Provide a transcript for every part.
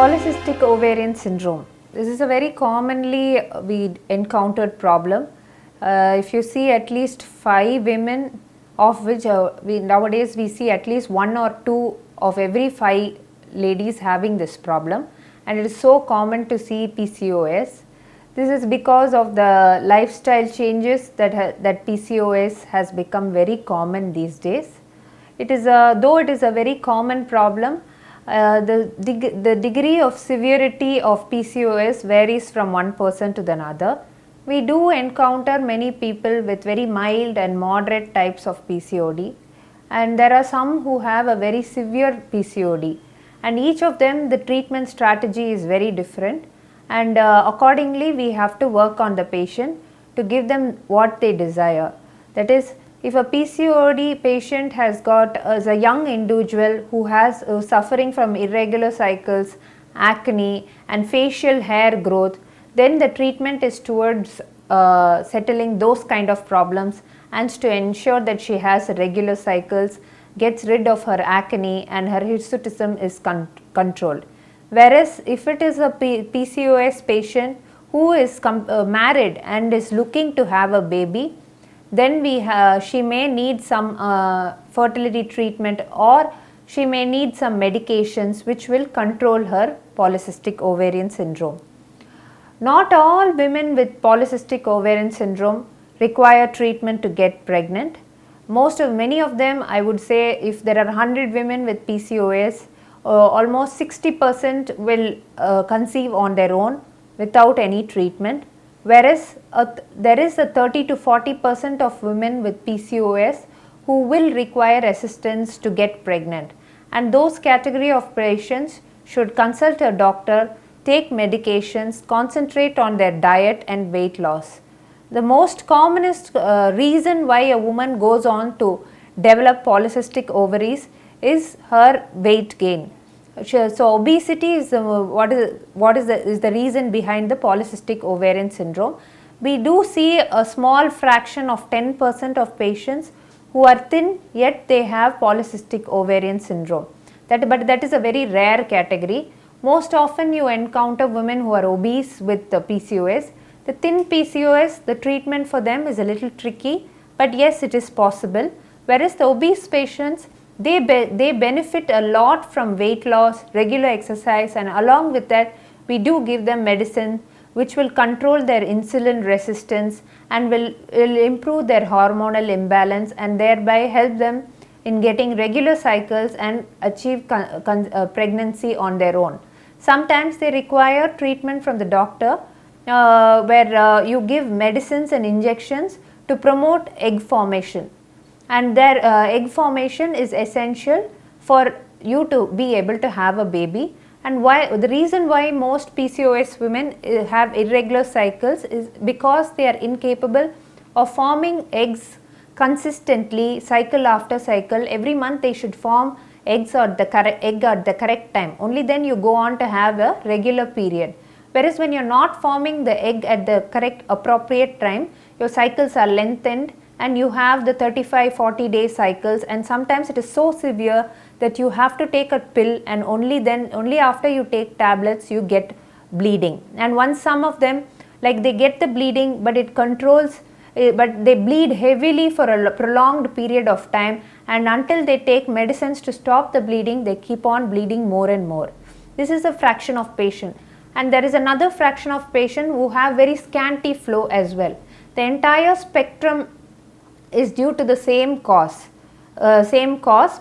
Polycystic ovarian syndrome. This is a very commonly we encountered problem. If you see at least 5 women, of which nowadays we see at least 1 or 2 of every 5 ladies having this problem, and it is so common to see PCOS. This is because of the lifestyle changes that PCOS has become very common these days. Though it is a very common problem, the degree of severity of PCOS varies from one person to another. We do encounter many people with very mild and moderate types of PCOD, and there are some who have a very severe PCOD, and each of them the treatment strategy is very different, and accordingly we have to work on the patient to give them what they desire. That is, if a PCOD patient has got as a young individual who has suffering from irregular cycles, acne and facial hair growth, then the treatment is towards settling those kind of problems and to ensure that she has regular cycles, gets rid of her acne and her hirsutism is controlled. Whereas if it is a PCOS patient who is married and is looking to have a baby, then she may need some fertility treatment, or she may need some medications which will control her polycystic ovarian syndrome. Not all women with polycystic ovarian syndrome require treatment to get pregnant. Many of them, I would say, if there are 100 women with PCOS, almost 60% will conceive on their own without any treatment. Whereas there is a 30 to 40% of women with PCOS who will require assistance to get pregnant, and those category of patients should consult a doctor, take medications, concentrate on their diet and weight loss. The most commonest reason why a woman goes on to develop polycystic ovaries is her weight gain. So obesity is the reason behind the polycystic ovarian syndrome. We do see a small fraction of 10% of patients who are thin yet they have polycystic ovarian syndrome. But that is a very rare category. Most often you encounter women who are obese with the PCOS. The thin PCOS, the treatment for them is a little tricky, but yes, it is possible. Whereas the obese patients, they benefit a lot from weight loss, regular exercise, and along with that we do give them medicine which will control their insulin resistance and will improve their hormonal imbalance and thereby help them in getting regular cycles and achieve pregnancy on their own. Sometimes they require treatment from the doctor where you give medicines and injections to promote egg formation, and their egg formation is essential for you to be able to have a baby. And the reason why most PCOS women have irregular cycles is because they are incapable of forming eggs consistently, cycle after cycle. Every month they should form eggs at the correct time. Only then you go on to have a regular period. Whereas when you are not forming the egg at the correct appropriate time, your cycles are lengthened and you have the 35-40 day cycles, and sometimes it is so severe that you have to take a pill, and only after you take tablets you get bleeding. And once some of them, like, they get the bleeding but it controls, but they bleed heavily for a prolonged period of time, and until they take medicines to stop the bleeding they keep on bleeding more and more. This is a fraction of patient, and there is another fraction of patient who have very scanty flow as well. The entire spectrum is due to the same cause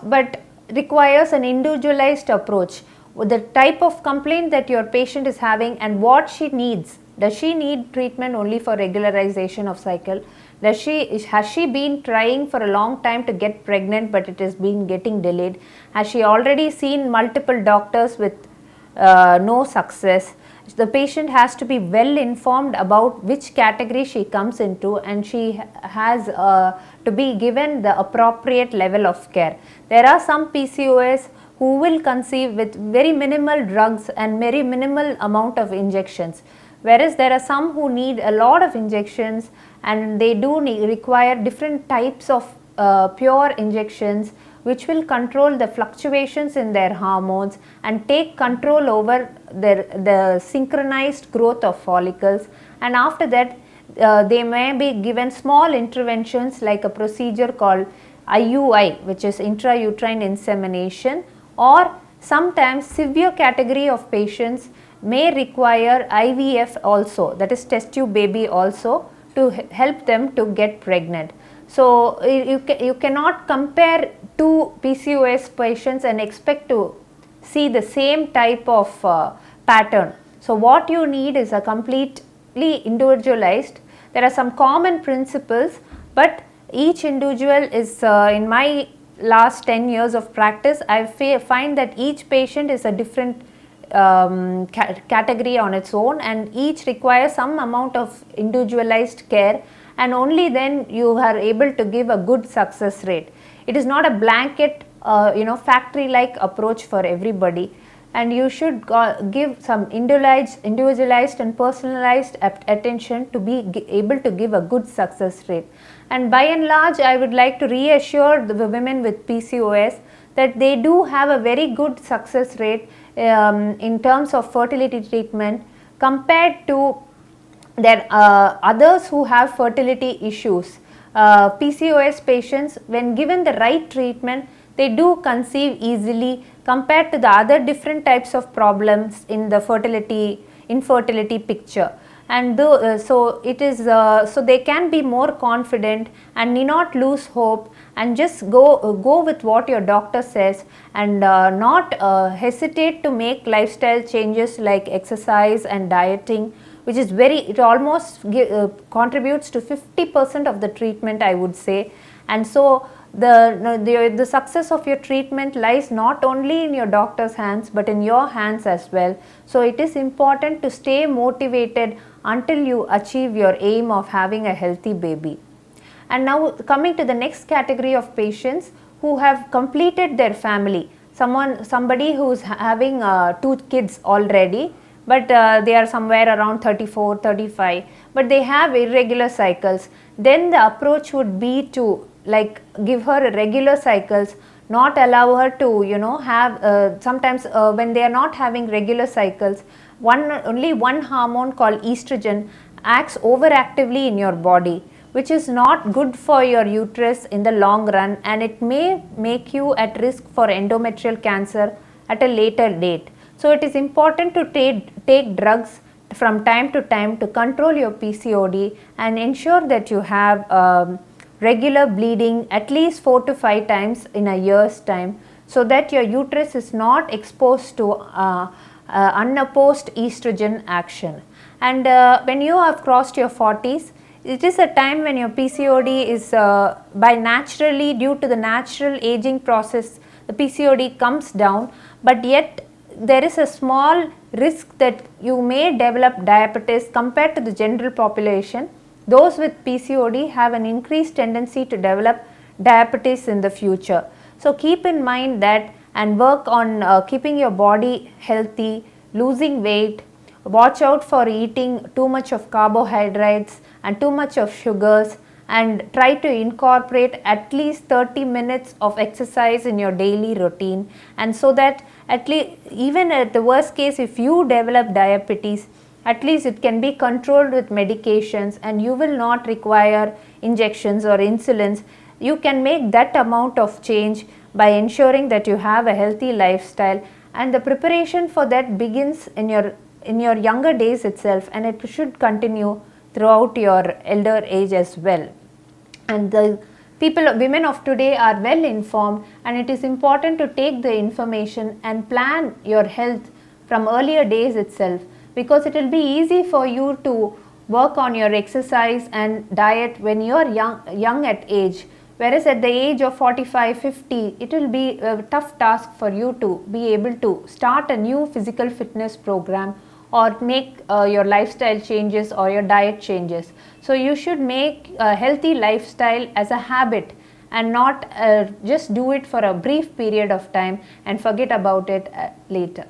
but requires an individualized approach. The type of complaint that your patient is having and what she needs. Does she need treatment only for regularization of cycle? Has she been trying for a long time to get pregnant but it has been getting delayed? Has she already seen multiple doctors with no success? The patient has to be well informed about which category she comes into, and she has to be given the appropriate level of care. There are some PCOS who will conceive with very minimal drugs and very minimal amount of injections, whereas there are some who need a lot of injections, and they do require different types of pure injections which will control the fluctuations in their hormones and take control over the synchronized growth of follicles. And after that, they may be given small interventions like a procedure called IUI, which is intrauterine insemination, or sometimes severe category of patients may require IVF also, that is test tube baby also, to help them to get pregnant. So you cannot compare two PCOS patients and expect to see the same type of pattern. So what you need is a completely individualized. There are some common principles, but each individual is, in my last 10 years of practice, I find that each patient is a different category on its own, and each requires some amount of individualized care, and only then you are able to give a good success rate. It is not a blanket factory like approach for everybody, and you should give some individualized and personalized attention to be able to give a good success rate. And by and large, I would like to reassure the women with PCOS that they do have a very good success rate in terms of fertility treatment compared to their others who have fertility issues. PCOS patients, when given the right treatment, they do conceive easily compared to the other different types of problems in the infertility picture. And so they can be more confident and need not lose hope, and just go with what your doctor says, and not hesitate to make lifestyle changes like exercise and dieting, which is it almost contributes to 50% of the treatment, I would say. And so the success of your treatment lies not only in your doctor's hands but in your hands as well. So it is important to stay motivated until you achieve your aim of having a healthy baby. And now coming to the next category of patients who have completed their family, somebody who is having 2 kids already, but they are somewhere around 34, 35, but they have irregular cycles. Then the approach would be to give her regular cycles, not allow her to have sometimes when they are not having regular cycles, only one hormone called estrogen acts overactively in your body, which is not good for your uterus in the long run, and it may make you at risk for endometrial cancer at a later date. So it is important to take drugs from time to time to control your PCOD and ensure that you have regular bleeding at least 4 to 5 times in a year's time, so that your uterus is not exposed to unopposed estrogen action. And when you have crossed your 40s, it is a time when your PCOD is due to the natural aging process, the PCOD comes down, but yet there is a small risk that you may develop diabetes compared to the general population. Those with PCOD have an increased tendency to develop diabetes in the future. So keep in mind that and work on keeping your body healthy, losing weight, watch out for eating too much of carbohydrates and too much of sugars, and try to incorporate at least 30 minutes of exercise in your daily routine, and so that at least, even at the worst case, if you develop diabetes, at least it can be controlled with medications and you will not require injections or insulins. You can make that amount of change by ensuring that you have a healthy lifestyle, and the preparation for that begins in your younger days itself, and it should continue throughout your elder age as well. And the women of today are well informed, and it is important to take the information and plan your health from earlier days itself, because it will be easy for you to work on your exercise and diet when you are young at age, whereas at the age of 45, 50, it will be a tough task for you to be able to start a new physical fitness program or make your lifestyle changes or your diet changes. So you should make a healthy lifestyle as a habit and not just do it for a brief period of time and forget about it later.